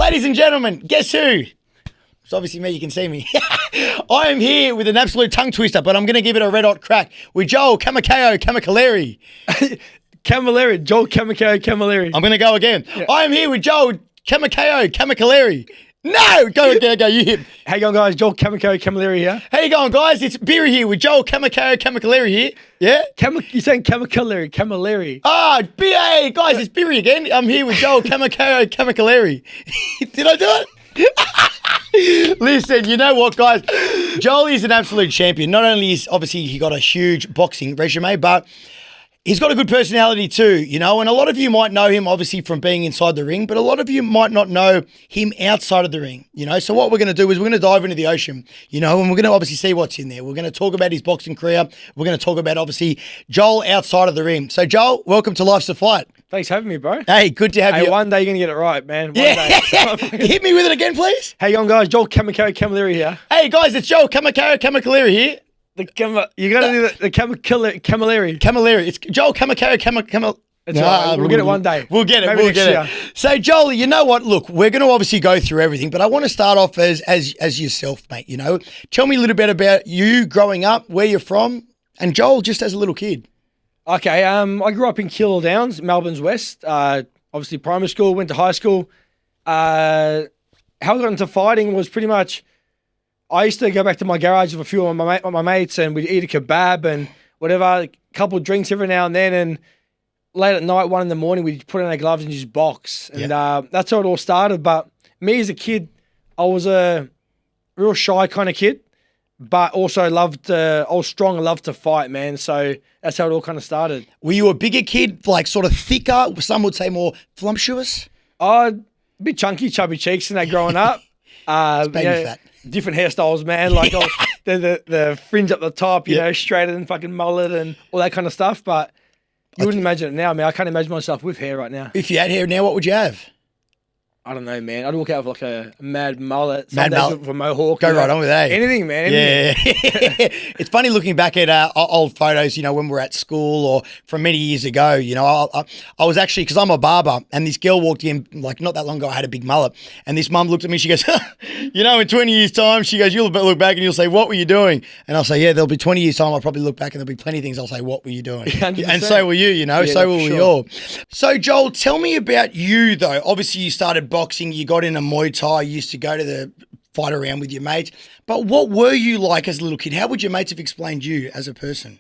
Ladies and gentlemen, guess who? It's obviously me, you can see me. I am here with an absolute tongue twister, but I'm going to give it a red hot crack with Joel Cama KO Camilleri. Camilleri, Joel Cama KO Camilleri. I'm going to go again. Yeah. I am here with Joel Cama KO Camilleri. No, go, you hit. How you going, guys? Joel Cama KO Camilleri here. How you going, guys? It's Beery here with Joel Cama KO Camilleri here. Yeah? You're saying Camilleri, Camilleri. Ah, BA, guys, it's Beery again. I'm here with Joel Cama KO Camilleri. Did I do it? Listen, you know what, guys? Joel is an absolute champion. Not only is obviously he got a huge boxing resume, but he's got a good personality too, you know, and a lot of you might know him obviously from being inside the ring, but a lot of you might not know him outside of the ring, you know. So what we're going to do is we're going to dive into the ocean, you know, and we're going to obviously see what's in there. We're going to talk about his boxing career. We're going to talk about obviously Joel outside of the ring. So Joel, welcome to Life's a Fight. Thanks for having me, bro. Hey, good to have you. One day you're going to get it right, man. One day. Hit me with it again, please. How you going, guys? Joel Cama KO Camilleri here. Hey, guys, it's Joel Cama KO Camilleri here. You got to do the Camilleri. Camilleri. It's Joel Cama KO Camilleri. It's all right. We'll get it one day. We'll get it. Maybe We'll get it. So, Joel, you know what? Look, we're going to obviously go through everything, but I want to start off as yourself, mate. You know, tell me a little bit about you growing up, where you're from, and Joel just as a little kid. Okay. I grew up in Keilor Downs, Melbourne's west. Obviously, primary school, went to high school. How I got into fighting was pretty much, I used to go back to my garage with a few of my mates, and we'd eat a kebab and whatever, a couple of drinks every now and then, and late at night, 1 in the morning, we'd put on our gloves and just box. And that's how it all started. But me as a kid, I was a real shy kind of kid, but also I was strong and loved to fight, man. So that's how it all kind of started. Were you a bigger kid, like sort of thicker? Some would say more voluptuous? A bit chunky, chubby cheeks and that growing up. Baby fat. Different hairstyles, man. Like the fringe up the top, you know, straighter than fucking mullet and all that kind of stuff. But you wouldn't imagine it now, man. I can't imagine myself with hair right now. If you had hair now, what would you have? I don't know, man. I'd walk out with like a mad mullet. Mad mullet. With a mohawk. Go right on with that. Anything, man. Anything. Yeah. It's funny looking back at old photos, you know, when we're at school or from many years ago, you know, I was actually, because I'm a barber, and this girl walked in, like not that long ago, I had a big mullet, and this mum looked at me, she goes, you know, in 20 years time, she goes, you'll look back and you'll say, what were you doing? And I'll say, yeah, there'll be 20 years time, I'll probably look back and there'll be plenty of things I'll say, what were you doing? 100%. And so will you, you know, so will we all. So Joel, tell me about you though. Obviously you started boxing, you got in a Muay Thai, you used to go to the fight around with your mates, but what were you like as a little kid? How would your mates have explained you as a person?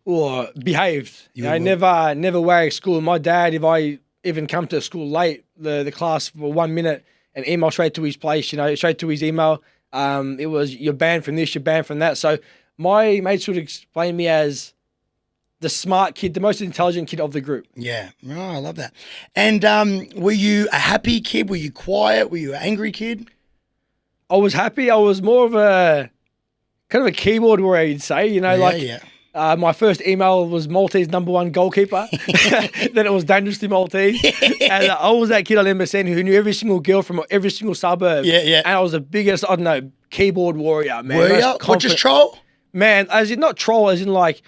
Well, behaved. I never worried at school. My dad, if I even come to school late, the class for 1 minute, and email straight to his place, you know, straight to his email. It was, you're banned from this, you're banned from that. So my mates would explain me as the smart kid, the most intelligent kid of the group. Yeah. Oh, I love that. And were you a happy kid? Were you quiet? Were you an angry kid? I was happy. I was more of a kind of a keyboard warrior, you'd say, you know, my first email was Maltese #1 goalkeeper. Then it was dangerously Maltese. And I was that kid on MSN who knew every single girl from every single suburb. Yeah. And I was the biggest, I don't know, keyboard warrior, man. Were you? What, just troll? Man, as in not troll, as in like,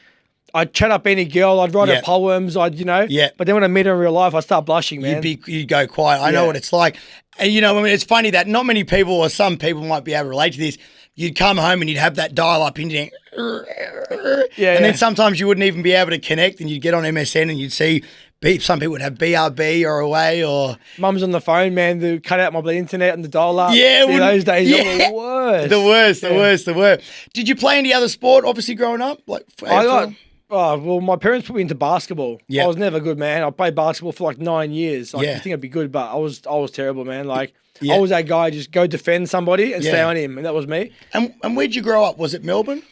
I'd chat up any girl, I'd write her poems, you know. Yeah. But then when I meet her in real life, I start blushing, man. You'd go quiet. I know what it's like. And, you know, I mean, it's funny that not many people, or some people might be able to relate to this. You'd come home and you'd have that dial-up internet. And then sometimes you wouldn't even be able to connect, and you'd get on MSN and you'd see some people would have BRB or away or... Mum's on the phone, man, to cut out my internet and the dial-up. Yeah. Those days were the worst. The worst. Did you play any other sport, obviously, growing up? Well, my parents put me into basketball. Yeah. I was never good, man. I played basketball for like 9 years. You think I'd be good, but I was terrible, man. Like, I was that guy, just go defend somebody and stay on him, and that was me. And where'd you grow up? Was it Melbourne?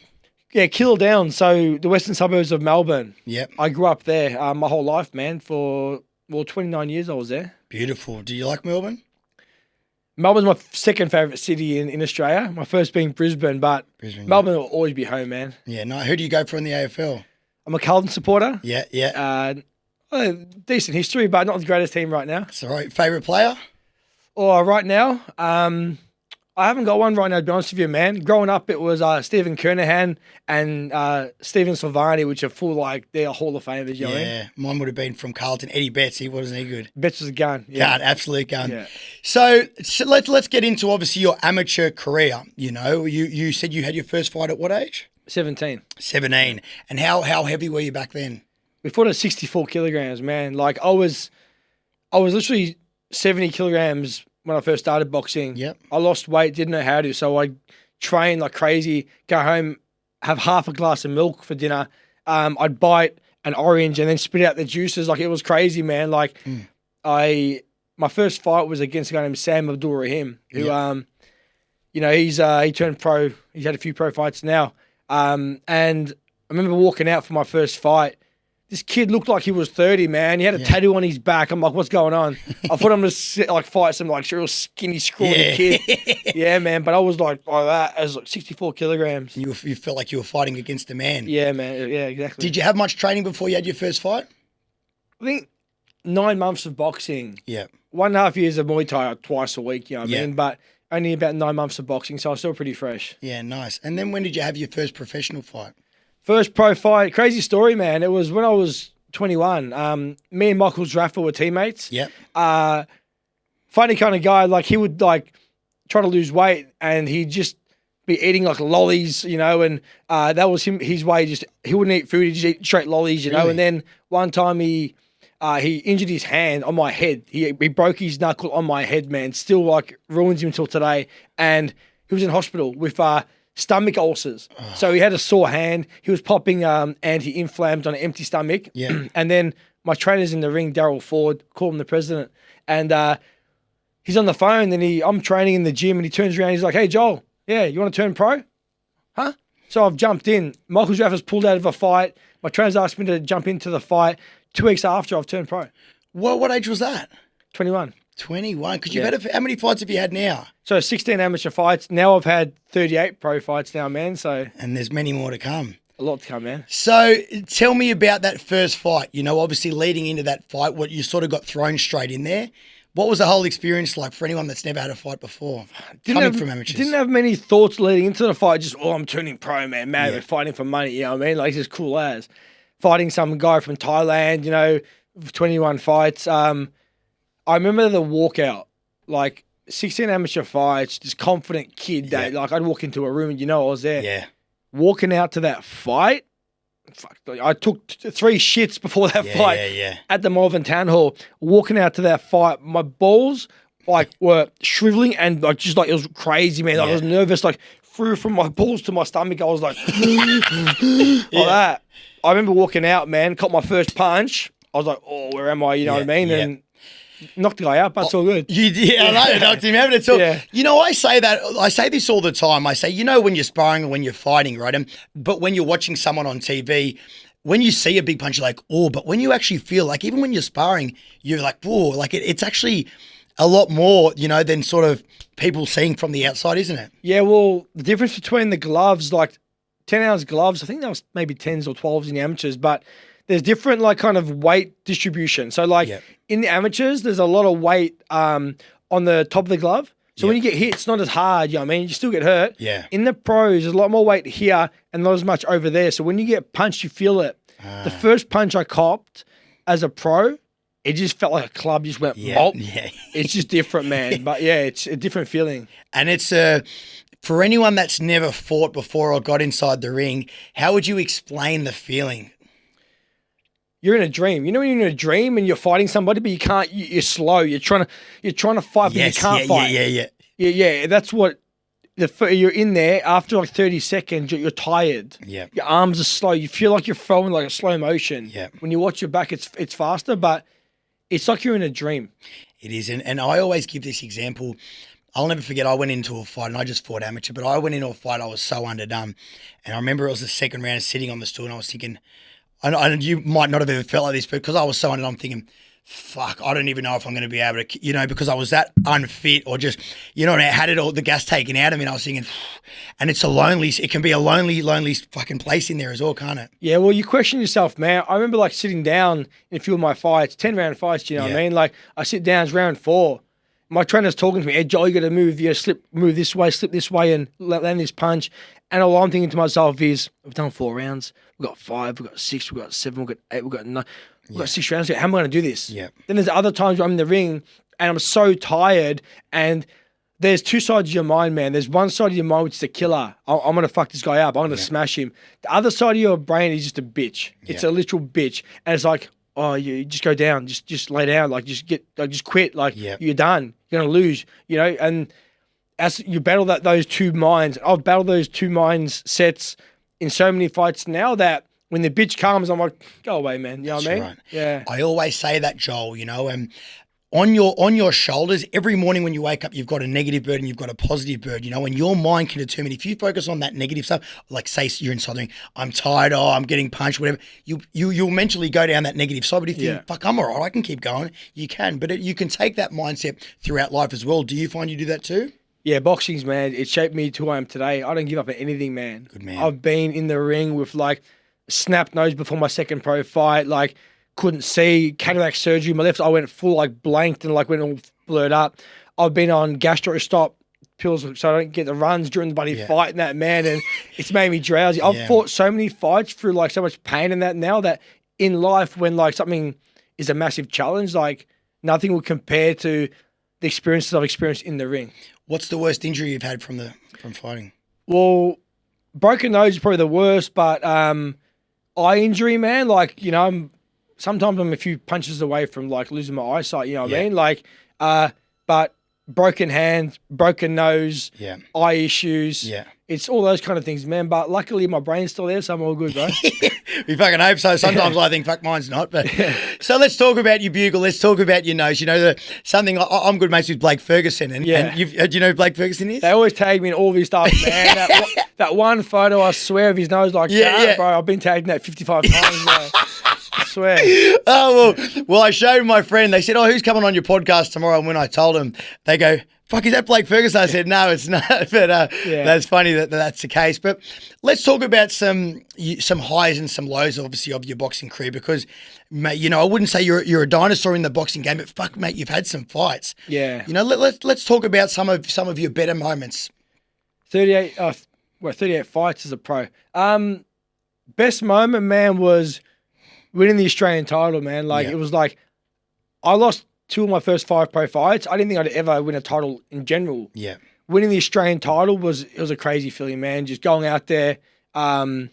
Yeah, Keilor Downs, so the western suburbs of Melbourne. Yep. I grew up there my whole life, man. For 29 years I was there. Beautiful. Do you like Melbourne? Melbourne's my second favourite city in Australia. My first being Brisbane, but Melbourne will always be home, man. Yeah, no. Who do you go for in the AFL? I'm a Carlton supporter. Yeah. Decent history, but not the greatest team right now. That's all right. Favourite player? Right now, I haven't got one right now, to be honest with you, man. Growing up, it was Stephen Kernahan and Stephen Silvani, which are full, like, they're Hall of Famers, you know what I mean? Yeah, mine would have been from Carlton. Eddie Betts, wasn't he good? Betts was a gun. Yeah. Gun, absolute gun. Yeah. So let's get into, obviously, your amateur career. You know, you said you had your first fight at what age? 17. 17. And how heavy were you back then? We fought at 64 kilograms, man. Like, I was literally 70 kilograms when I first started boxing. Yep. I lost weight, didn't know how to, so I trained like crazy, go home, have half a glass of milk for dinner. I'd bite an orange and then spit out the juices. Like, it was crazy, man. Like, my first fight was against a guy named Sam Abdul Rahim, who, you know, he turned pro. He's had a few pro fights now. And I remember walking out for my first fight. This kid looked like he was 30, man. He had a tattoo on his back. I'm like, what's going on? I thought I'm going to fight some like real skinny, scrawny kid. Yeah, man. But I was like that. I was like 64 kilograms. You felt like you were fighting against a man. Yeah, man. Yeah, exactly. Did you have much training before you had your first fight? I think 9 months of boxing. Yeah. 1.5 years of Muay Thai twice a week, you know what I mean? But only about 9 months of boxing, so I was still pretty fresh. Yeah, nice. And then when did you have your first professional fight? First pro fight, crazy story, man. It was when I was 21. Me and Michael Zraffa were teammates. Yep. Funny kind of guy. Like, he would like try to lose weight, and he'd just be eating like lollies, you know. And that was him. His way. He wouldn't eat food. He'd just eat straight lollies, you know. And then one time he injured his hand on my head. He broke his knuckle on my head, man. Still like ruins him till today. And he was in hospital with stomach ulcers. So he had a sore hand. He was popping anti-inflamed on an empty stomach. Yeah. And then my trainer's in the ring, Daryl Ford, called him the president. And he's on the phone, and I'm training in the gym, and he turns around. He's like, "Hey, Joel, yeah, you want to turn pro?" Huh? So I've jumped in. Michael Zraffa's pulled out of a fight. My trainer's asked me to jump into the fight. 2 weeks after, I've turned pro. What age was that? 21. 21. Because you've had how many fights have you had now? So 16 amateur fights. Now I've had 38 pro fights now, man. So and there's many more to come. A lot to come, man. So tell me about that first fight. You know, obviously leading into that fight, what you sort of got thrown straight in there. What was the whole experience like for anyone that's never had a fight before? From amateurs. Didn't have many thoughts leading into the fight. Just, I'm turning pro, man. We're fighting for money. You know what I mean? Like, it's just cool as. Fighting some guy from Thailand, you know, 21 fights. I remember the walkout. Like, 16 amateur fights, just confident kid that, like, I'd walk into a room and, you know, I was there. Yeah. Walking out to that fight, I took 3 shits before that fight at the Malvern Town Hall. Walking out to that fight, my balls, like, were shriveling and, like, just, like, it was crazy, man. Like, I was nervous, like, through from my balls to my stomach. I was like, like that. I remember walking out, man, caught my first punch. I was like, oh, where am I? You know what I mean? And knocked the guy out, but it's all good. I know you knocked him out, but it's all. Yeah. You know, I say this all the time. I say, you know, when you're sparring or when you're fighting, right? But when you're watching someone on TV, when you see a big punch, you're like, oh, but when you actually feel like, even when you're sparring, you're like, whoa, like it's actually a lot more, you know, than sort of people seeing from the outside, isn't it? Yeah, well, the difference between the gloves, like 10-ounce gloves, I think that was maybe 10s or 12s in the amateurs, but there's different, like, kind of weight distribution. So, like, in the amateurs, there's a lot of weight on the top of the glove. So when you get hit, it's not as hard, you know what I mean? You still get hurt. Yeah. In the pros, there's a lot more weight here and not as much over there. So when you get punched, you feel it. The first punch I copped as a pro, it just felt like a club just went bolt. Yeah. It's just different, man. But, yeah, it's a different feeling. And it's for anyone that's never fought before or got inside the ring, how would you explain the feeling? You're in a dream. You know when you're in a dream and you're fighting somebody, but you can't. You're slow. You're trying to fight, but you can't fight. Yeah. That's what. You're in there after like 30 seconds. You're tired. Yeah. Your arms are slow. You feel like you're throwing like a slow motion. Yeah. When you watch your back, it's faster, but it's like you're in a dream. It is, and I always give this example. I'll never forget, I went into a fight, and I just fought amateur, but I went into a fight, I was so underdone. And I remember it was the second round, sitting on the stool, and I was thinking, and you might not have ever felt like this, but because I was so underdone, I'm thinking, fuck, I don't even know if I'm going to be able to, you know, because I was that unfit or just, you know, I had it all, the gas taken out of me, and I was thinking, and it can be a lonely fucking place in there as well, can't it? Yeah, well, you question yourself, man. I remember, like, sitting down in a few of my fights, 10-round fights, you know what I mean? Like, I sit down, it's round 4. my trainer's talking to me, hey, Joel, you got to move, move this way, slip this way, and land this punch. And all I'm thinking to myself is, we've done 4 rounds. We've got 5, we've got 6, we've got 7, we've got 8, we've got 9. We've got 6 rounds. How am I going to do this? Yeah. Then there's other times where I'm in the ring and I'm so tired, and there's 2 sides of your mind, man. There's one side of your mind which is a killer. I'm going to fuck this guy up. I'm going to smash him. The other side of your brain is just a bitch. It's a literal bitch. And it's like, oh, you just go down. Just lay down. Like, just quit. Like, you're done. You're going to lose, you know? And as you battle those 2 minds, I've battled those 2 mindsets in so many fights now that when the bitch comes, I'm like, go away, man. You know what I mean? Right. Yeah. I always say that, Joel, you know, on your shoulders, every morning when you wake up, you've got a negative bird and you've got a positive bird, you know, and your mind can determine if you focus on that negative stuff, like say you're inside the ring, I'm tired, I'm getting punched, whatever, you'll mentally go down that negative side. But if you think, fuck, I'm all right, I can keep going, you can. But you can take that mindset throughout life as well. Do you find you do that too? Yeah, boxing's, man, it shaped me to who I am today. I don't give up at anything, man. Good man. I've been in the ring with like snapped nose before my second pro fight, like couldn't see, cataract surgery. My left eye went full like blanked and like went all blurred up. I've been on gastro stop pills so I don't get the runs during the bloody fight and that, man, and it's made me drowsy. I've fought so many fights through like so much pain and that now that in life when like something is a massive challenge, like nothing will compare to the experiences I've experienced in the ring. What's the worst injury you've had from fighting? Well, broken nose is probably the worst, but eye injury, man, like, you know, sometimes I'm a few punches away from like losing my eyesight, you know what I mean? Like, but broken hand, broken nose, eye issues. Yeah. It's all those kind of things, man. But luckily my brain's still there, so I'm all good, bro. We fucking hope so. Sometimes I think, fuck, mine's not. But so let's talk about your bugle. Let's talk about your nose. You know, something I'm good mates with Blake Ferguson. And do you know who Blake Ferguson is? They always tag me in all this stuff, man. that one photo, I swear, of his nose like that, bro. I've been tagged in that 55 times, bro. I swear. Oh, well, I showed my friend. They said, who's coming on your podcast tomorrow? And when I told them, they go, fuck, is that Blake Ferguson? I said, no, it's not. But that's funny that that's the case. But let's talk about some highs and some lows, obviously, of your boxing career because, mate, you know, I wouldn't say you're a dinosaur in the boxing game, but fuck, mate, you've had some fights. Yeah. You know, let's talk about some of your better moments. 38 fights as a pro. Best moment, man, was winning the Australian title, man. Like, it was like, I lost 2 of my first 5 pro fights. I didn't think I'd ever win a title in general. Yeah. Winning the Australian title was a crazy feeling, man. Just going out there, fighting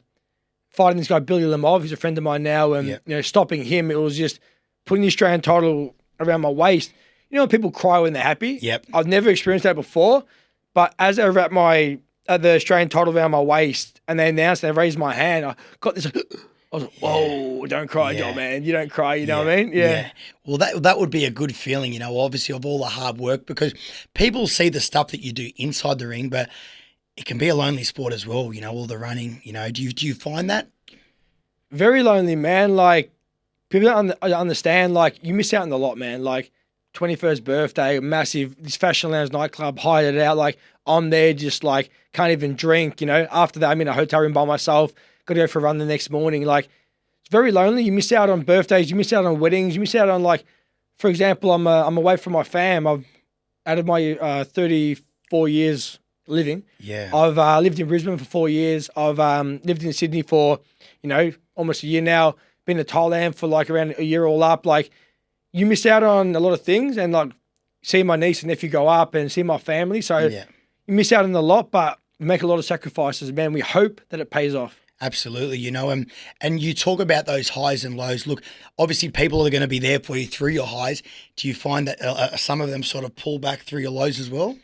this guy, Billy Lemov, who's a friend of mine now, and you know, stopping him. It was just putting the Australian title around my waist. You know when people cry when they're happy? Yep. I've never experienced that before, but as I wrapped the Australian title around my waist and they announced, they raised my hand, I got this... I was like, whoa, don't cry, Joel, man. You don't cry, you know what I mean? Yeah. Well, that would be a good feeling, you know, obviously, of all the hard work because people see the stuff that you do inside the ring, but it can be a lonely sport as well, you know, all the running, you know. Do you find that? Very lonely, man. Like, people don't understand, like, you miss out on a lot, man. Like, 21st birthday, massive, this Fashion Lounge nightclub, hired it out. Like, I'm there just, like, can't even drink, you know. After that, I'm in a hotel room by myself. Got to go for a run the next morning. Like, it's very lonely. You miss out on birthdays. You miss out on weddings. You miss out on, like, for example, I'm away from my fam. Out of my 34 years living, I've lived in Brisbane for 4 years. I've lived in Sydney for, you know, almost a year now. Been to Thailand for like around a year all up. Like, you miss out on a lot of things, and like see my niece and nephew go up and see my family. So you miss out on a lot, but we make a lot of sacrifices, man. We hope that it pays off. Absolutely, you know, and you talk about those highs and lows. Look, obviously people are going to be there for you through your highs. Do you find that some of them sort of pull back through your lows as well?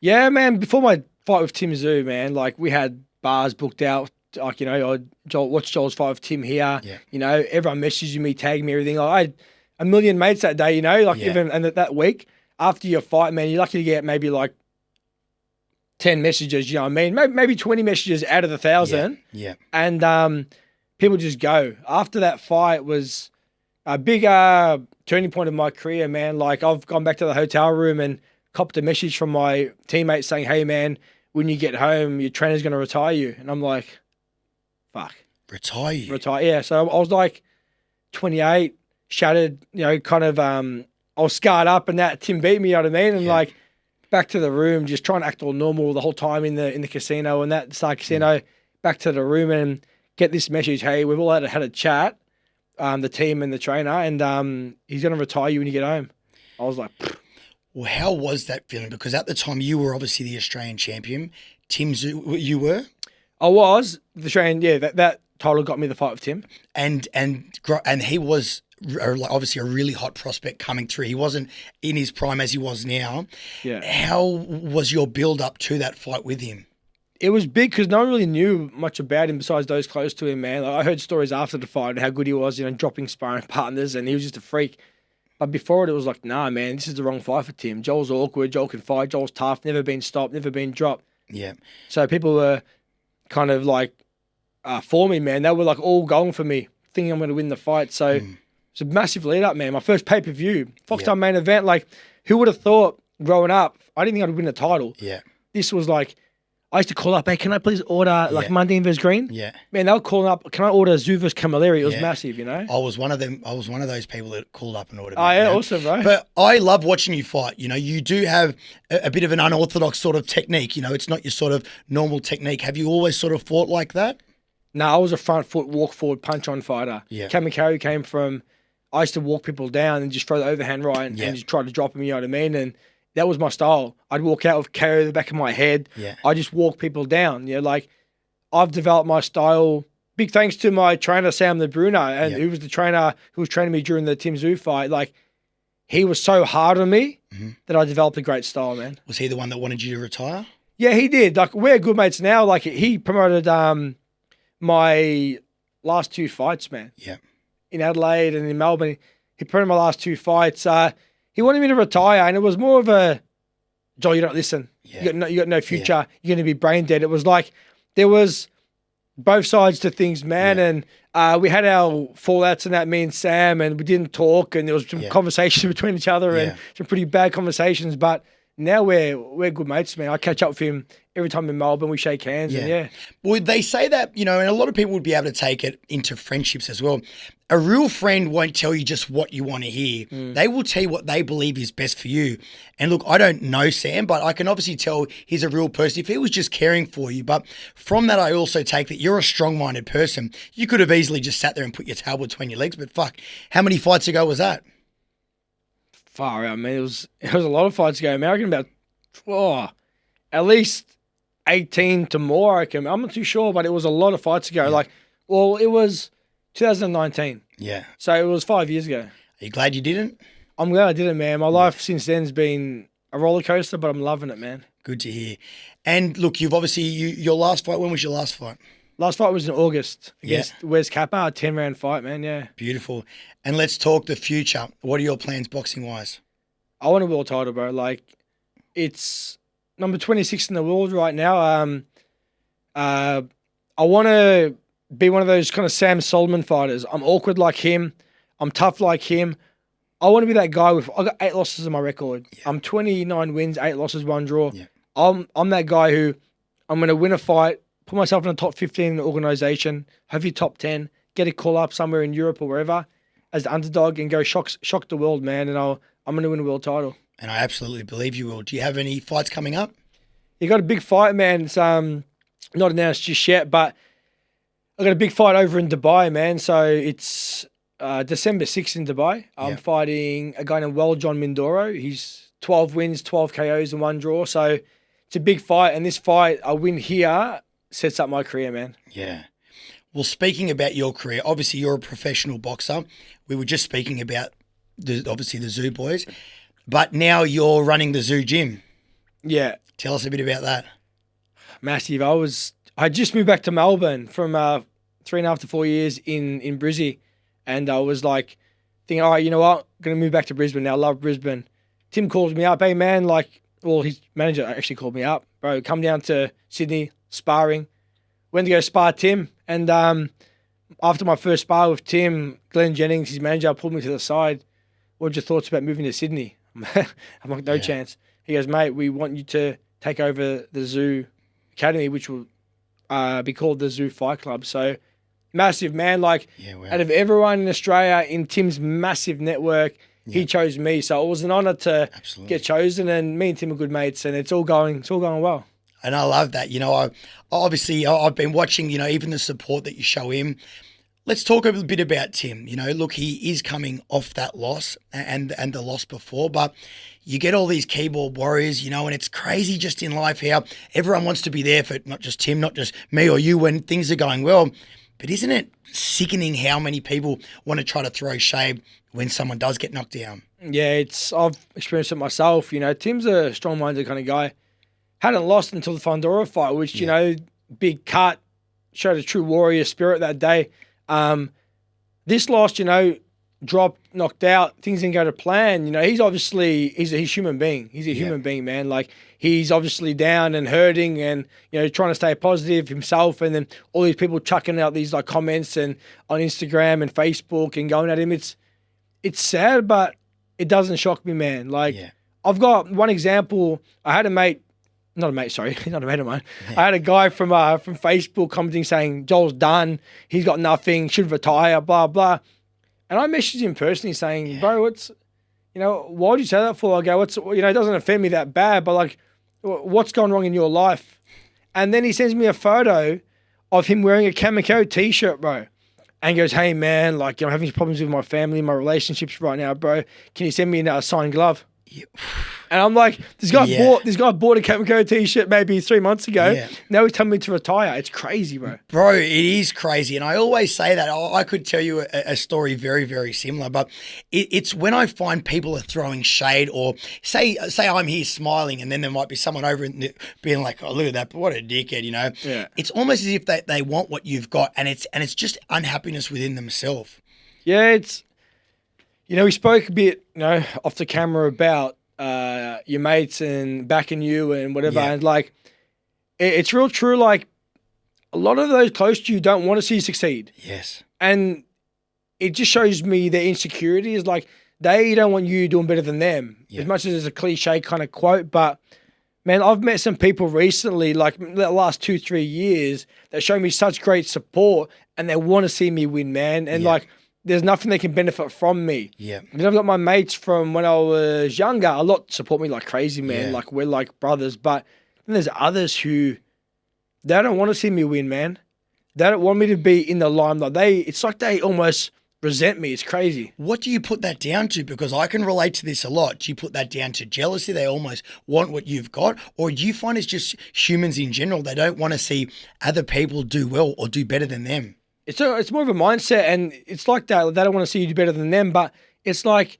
Yeah, man. Before my fight with Tim Tszyu, man, like we had bars booked out. Like, you know, I watched Joel's fight with Tim here. Yeah. You know, everyone messaging me, tagging me, everything. Like, I had a million mates that day, you know, like even and that week after your fight, man, you're lucky to get maybe like 10 messages, you know what I mean? Maybe 20 messages out of the 1,000. Yeah. And people just go. After that fight was a big turning point of my career, man. Like, I've gone back to the hotel room and copped a message from my teammates saying, hey, man, when you get home, your trainer's going to retire you. And I'm like, fuck. Retire you? Retire, yeah. So I was like 28, shattered, you know, kind of on I was scarred up and that Tim beat me, you know what I mean? And like back to the room, just trying to act all normal the whole time in the casino and that Star Casino, back to the room and get this message, hey, we've all had a chat, the team and the trainer, and he's going to retire you when you get home. I was like, pfft. Well, how was that feeling? Because at the time you were obviously the Australian champion. Tim Tszyu, you were? I was the Australian, that title got me the fight with Tim. And he was obviously a really hot prospect coming through. He wasn't in his prime as he was now. Yeah. How was your build up to that fight with him? It was big because no one really knew much about him besides those close to him, man. Like, I heard stories after the fight and how good he was, dropping sparring partners, and he was just a freak. But before it was like, nah, man, this is the wrong fight for Tim. Joel's awkward. Joel can fight. Joel's tough. Never been stopped. Never been dropped. Yeah. So people were kind of like for me, man. They were like all going for me, thinking I'm going to win the fight. So it's a massive lead up, man. My first pay-per-view, Foxtel main event. Like, who would have thought growing up, I didn't think I'd win a title. Yeah. This was like, I used to call up, hey, can I please order like Mundine vs Green? Yeah. Man, they were calling up, can I order Tszyu vs Camilleri? It was massive, I was one of them. I was one of those people that called up and ordered. Oh, yeah, awesome, bro. But I love watching you fight. You do have a bit of an unorthodox sort of technique. It's not your sort of normal technique. Have you always sort of fought like that? No, I was a front foot, walk forward, punch on fighter. Yeah. Cama KO came from, I used to walk people down and just throw the overhand right and just try to drop them, you know what I mean? And that was my style. I'd walk out with KO in the back of my head. Yeah. I just walk people down. Like, I've developed my style. Big thanks to my trainer, Sam the Bruno, and who was the trainer who was training me during the Tim Tszyu fight. Like, he was so hard on me that I developed a great style, man. Was he the one that wanted you to retire? Yeah, he did. Like, we're good mates now. Like, he promoted my last two fights, man. Yeah. In Adelaide and in Melbourne. He promoted my last two fights. He wanted me to retire, and it was more of a, Joel, you don't listen. Yeah. You got no future. Yeah. You're going to be brain dead. It was like there was both sides to things, man. Yeah. And we had our fallouts and that, me and Sam, and we didn't talk, and there was some conversations between each other and some pretty bad conversations. But now we're good mates, man. I catch up with him every time in Melbourne. We shake hands. And Well, they say that, and a lot of people would be able to take it into friendships as well. A real friend won't tell you just what you want to hear. They will tell you what they believe is best for you. And look, I don't know Sam, but I can obviously tell he's a real person if he was just caring for you. But from that, I also take that you're a strong-minded person. You could have easily just sat there and put your tail between your legs, but fuck, how many fights ago was that? Far out, man. It was a lot of fights ago, man. I reckon about at least 18 to more, I reckon. I'm not too sure, but it was a lot of fights ago. It was 2019. Yeah. So it was 5 years ago. Are you glad you didn't? I'm glad I didn't, man. My life since then has been a roller coaster, but I'm loving it, man. Good to hear. And look, you've obviously, your last fight, when was your last fight? Last fight was in August against Wes Kappa, a 10-round fight, man, yeah. Beautiful. And let's talk the future. What are your plans boxing-wise? I want a world title, bro. Like, it's number 26 in the world right now. I want to be one of those kind of Sam Solomon fighters. I'm awkward like him. I'm tough like him. I want to be that guy I got 8 losses on my record. Yeah. I'm 29 wins, 8 losses, 1 draw. Yeah. I'm that guy who I'm going to win a fight, put myself in the top 15 in the organization, hopefully top 10, get a call up somewhere in Europe or wherever as the underdog and go shock the world, man. And I'm going to win a world title. And I absolutely believe you will. Do you have any fights coming up? You got a big fight, man. It's not announced just yet, but I got a big fight over in Dubai, man. So it's December 6th in Dubai. I'm fighting a guy named John Mindoro. He's 12 wins, 12 KOs and 1 draw. So it's a big fight. And this fight, a win here sets up my career, man. Yeah. Well, speaking about your career, obviously you're a professional boxer. We were just speaking about obviously the Tszyu boys, but now you're running the Tszyu gym. Yeah. Tell us a bit about that. Massive. I just moved back to Melbourne from 3.5 to 4 years in Brizzy, and I was like thinking, all right, you know what? I'm going to move back to Brisbane now. I love Brisbane. Tim calls me up. Hey, man, his manager actually called me up. Bro, come down to Sydney, sparring. Went to go spar Tim, and after my first spar with Tim, Glenn Jennings, his manager, pulled me to the side. What's your thoughts about moving to Sydney? I'm like, no chance. He goes, mate, we want you to take over the Tszyu Academy, which will be called the Tszyu Fight Club. So massive, man. Out of everyone in Australia, in Tim's massive network, He chose me, so it was an honour to Absolutely. get chosen. And me and Tim are good mates, and it's all going well. And I love that. I've been watching, even the support that you show him. Let's talk a bit about Tim. Look, he is coming off that loss and the loss before, but you get all these keyboard warriors, and it's crazy just in life how everyone wants to be there for not just Tim, not just me or you when things are going well. But isn't it sickening how many people want to try to throw shade when someone does get knocked down? Yeah, I've experienced it myself. Tim's a strong-minded kind of guy. Hadn't lost until the Fundora fight, which, big cut, showed a true warrior spirit that day. This loss, dropped, knocked out, things didn't go to plan. He's a human being. He's a human being, man. Like, he's obviously down and hurting and, trying to stay positive himself. And then all these people chucking out these like comments and on Instagram and Facebook and going at him. It's sad, but it doesn't shock me, man. Like, I've got one example. I had a mate, not a mate, sorry, not a mate of mine. I had a guy from Facebook commenting saying, Joel's done. He's got nothing, should retire, blah, blah. And I messaged him personally saying, bro, why would you say that for? I go, it doesn't offend me that bad, but like, what's gone wrong in your life? And then he sends me a photo of him wearing a Cama KO t-shirt, bro. And he goes, hey, man, like, I'm having problems with my family, my relationships right now, bro. Can you send me a signed glove? Yeah. And I'm like, this guy bought a Cama KO t-shirt maybe 3 months ago. Yeah. Now he's telling me to retire. It's crazy, bro. Bro, it is crazy. And I always say that. I could tell you a story very, very similar, but it's when I find people are throwing shade or say I'm here smiling and then there might be someone over and being like, oh, look at that, what a dickhead, Yeah. It's almost as if they want what you've got and it's just unhappiness within themselves. Yeah, we spoke a bit, off the camera about your mates and backing you and whatever. Yeah. And like, it's real true. Like, a lot of those close to you don't want to see you succeed. Yes. And it just shows me their insecurity is like, they don't want you doing better than them. Yeah. As much as it's a cliche kind of quote, but man, I've met some people recently, like the last 2-3 years, that show me such great support and they want to see me win, man. And like, there's nothing they can benefit from me. Yeah. Then I've got my mates from when I was younger, a lot support me like crazy, man. Yeah. Like, we're like brothers. But then there's others who, they don't want to see me win, man. They don't want me to be in the limelight. It's like they almost resent me. It's crazy. What do you put that down to? Because I can relate to this a lot. Do you put that down to jealousy? They almost want what you've got? Or do you find it's just humans in general? They don't want to see other people do well or do better than them? It's more of a mindset, and it's like that. They don't want to see you do better than them, but it's like,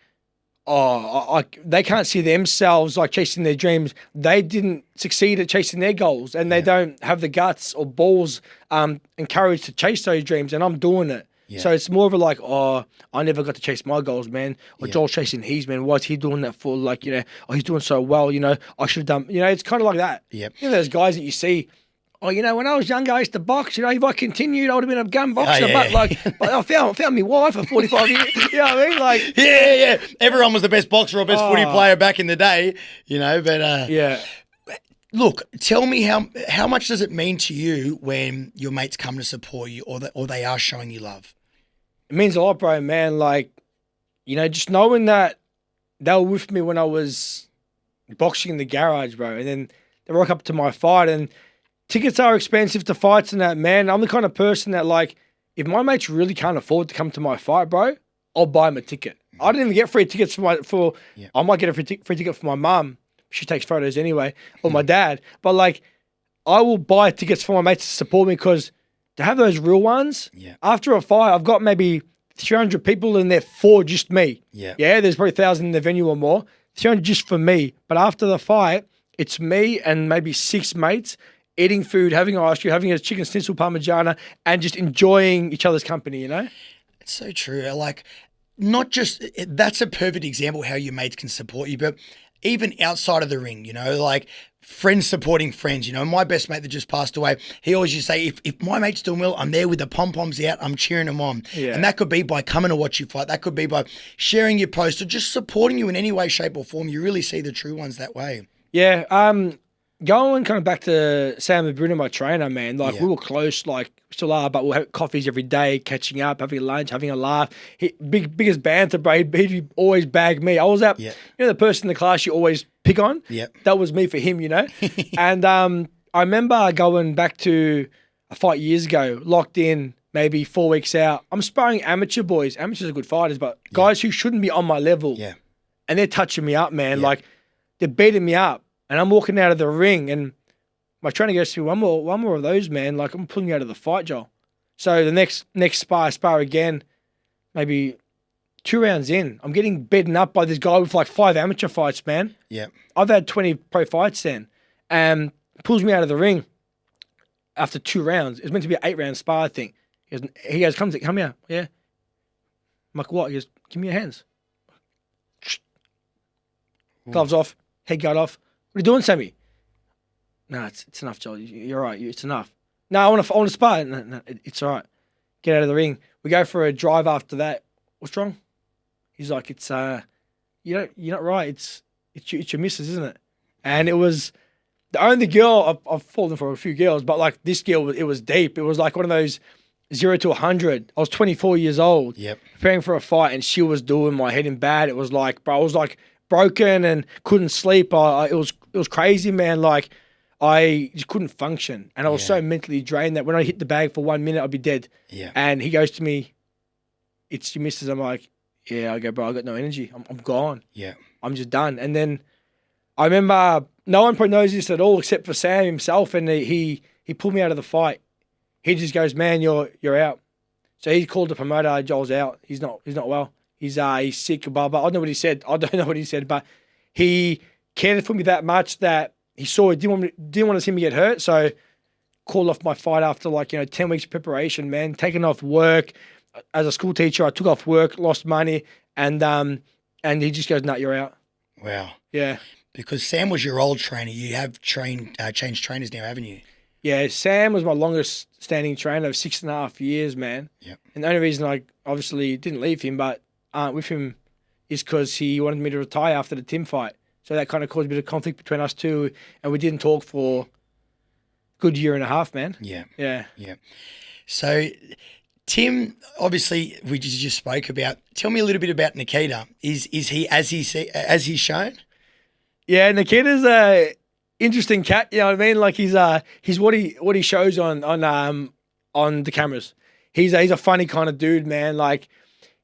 they can't see themselves like chasing their dreams. They didn't succeed at chasing their goals, and they don't have the guts or balls and courage to chase those dreams, and I'm doing it. Yeah. So it's more of a like, I never got to chase my goals, man. Or Joel's chasing his, man. Why's he doing that for? Like, he's doing so well, I should have done, it's kind of like that. Yep. There's guys that you see, when I was younger, I used to box. If I continued, I would have been a gun boxer. But I found my wife for 45 years. You know what I mean? Like, yeah. Everyone was the best boxer or best footy player back in the day. But yeah. Look, tell me how much does it mean to you when your mates come to support you or they are showing you love? It means a lot, bro, man. Like, just knowing that they were with me when I was boxing in the garage, bro, and then they rock up to my fight and. Tickets are expensive to fights and that, man. I'm the kind of person that, like, if my mates really can't afford to come to my fight, bro, I'll buy them a ticket. I didn't even get free tickets I might get a free ticket for my mum. She takes photos anyway, or my dad. But, like, I will buy tickets for my mates to support me because to have those real ones, after a fight, I've got maybe 300 people in there for just me. Yeah, there's probably 1,000 in the venue or more. 300 just for me. But after the fight, it's me and maybe 6 mates eating food, having ice cream, having a chicken schnitzel parmigiana, and just enjoying each other's company, It's so true. Like, not just, that's a perfect example how your mates can support you, but even outside of the ring, like friends supporting friends. My best mate that just passed away, he always used to say, if my mate's doing well, I'm there with the pom-poms out, I'm cheering him on. Yeah. And that could be by coming to watch you fight. That could be by sharing your post or just supporting you in any way, shape or form. You really see the true ones that way. Yeah, going kind of back to Sam and Bruno, my trainer, man, like we were close, like still are, but we'll have coffees every day, catching up, having lunch, having a laugh. Biggest banter, bro. He'd always bag me. I was that, the person in the class you always pick on. That was me for him, And I remember going back to a fight years ago, locked in, maybe 4 weeks out. I'm sparring amateur boys. Amateurs are good fighters, but guys who shouldn't be on my level. And they're touching me up, man. Like they're beating me up. And I'm walking out of the ring, and my trainer goes to me, one more of those, man. Like, I'm pulling you out of the fight, Joel. So the next spar, I spar again, maybe 2 rounds in. I'm getting beaten up by this guy with like 5 amateur fights, man. I've had 20 pro fights then. And pulls me out of the ring after 2 rounds. It's meant to be an 8-round spar, I think. He goes, come here. Yeah. I'm like, what? He goes, give me your hands. Gloves off, head guard off. What are you doing, Sammy? No, it's enough, Joel. You're right. It's enough. No, I want to spar. No, it's all right. Get out of the ring. We go for a drive after that. What's wrong? He's like, it's you're not right. It's your missus, isn't it? And it was the only girl I've fallen for a few girls, but like this girl, it was deep. It was like one of those 0 to 100. I was 24 years old, preparing for a fight, and she was doing my head in bad. It was like, bro, I was like broken and couldn't sleep. It was crazy, man. Like I just couldn't function, and I was so mentally drained that when I hit the bag for 1 minute, I'd be dead. And he goes to me, "It's your missus." I'm like, "Yeah." I go, "Bro, I got no energy. I'm gone. I'm just done." And then I remember no one probably knows this at all except for Sam himself, and he pulled me out of the fight. He just goes, "Man, you're out." So he called the promoter. Joel's out. He's not well. He's sick, blah, blah. I don't know what he said. I don't know what he said, but he cared for me that much that he saw it, didn't want to see me get hurt. So called off my fight after 10 weeks of preparation, man. Taking off work. As a school teacher, I took off work, lost money, and he just goes, "No, you're out." Wow. Yeah. Because Sam was your old trainer. You have changed trainers now, haven't you? Yeah, Sam was my longest standing trainer of 6.5 years, man. And the only reason I obviously didn't leave him, but aren't with him, is because he wanted me to retire after the Tim fight. So that kind of caused a bit of conflict between us two, and we didn't talk for a good 1.5 years, man. Yeah. So Tim, obviously, we just spoke about. Tell me a little bit about Nikita. Is he as he's shown? Yeah, Nikita's a interesting cat. You know what I mean? Like he's what he shows on the cameras. He's a funny kind of dude, man. Like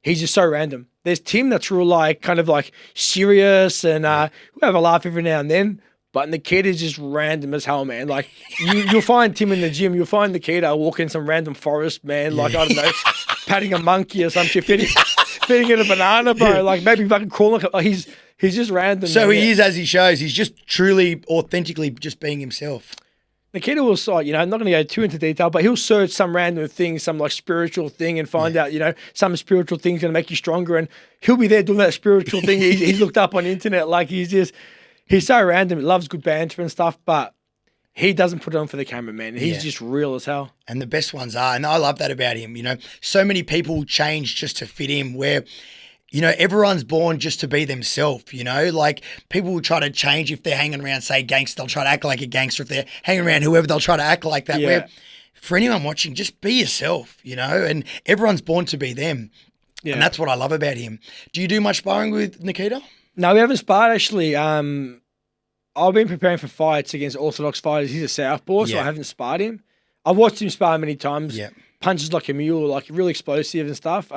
he's just so random. There's Tim that's real kind of serious and we have a laugh every now and then. But Nikita's just random as hell, man. Like you'll find Tim in the gym. You'll find Nikita walking some random forest, man. Like I don't know, patting a monkey or some shit, feeding it a banana, bro. Like maybe fucking crawling. He's just random. So he is as he shows. He's just truly, authentically just being himself. Nikita will I'm not going to go too into detail, but he'll search some random thing, some spiritual thing, and find out, some spiritual thing's going to make you stronger. And he'll be there doing that spiritual thing. He's looked up on the internet. Like he's so random. He loves good banter and stuff, but he doesn't put it on for the camera, man. He's just real as hell. And the best ones are, and I love that about him. So many people change just to fit in where, everyone's born just to be themselves, like people will try to change if they're hanging around, say, gangster, they'll try to act like a gangster. If they're hanging around whoever, they'll try to act like that. Where for anyone watching, just be yourself, and everyone's born to be them. Yeah. And that's what I love about him. Do you do much sparring with Nikita? No, we haven't sparred actually. I've been preparing for fights against orthodox fighters. He's a southpaw, so I haven't sparred him. I've watched him spar many times. Punches like a mule, like really explosive and stuff.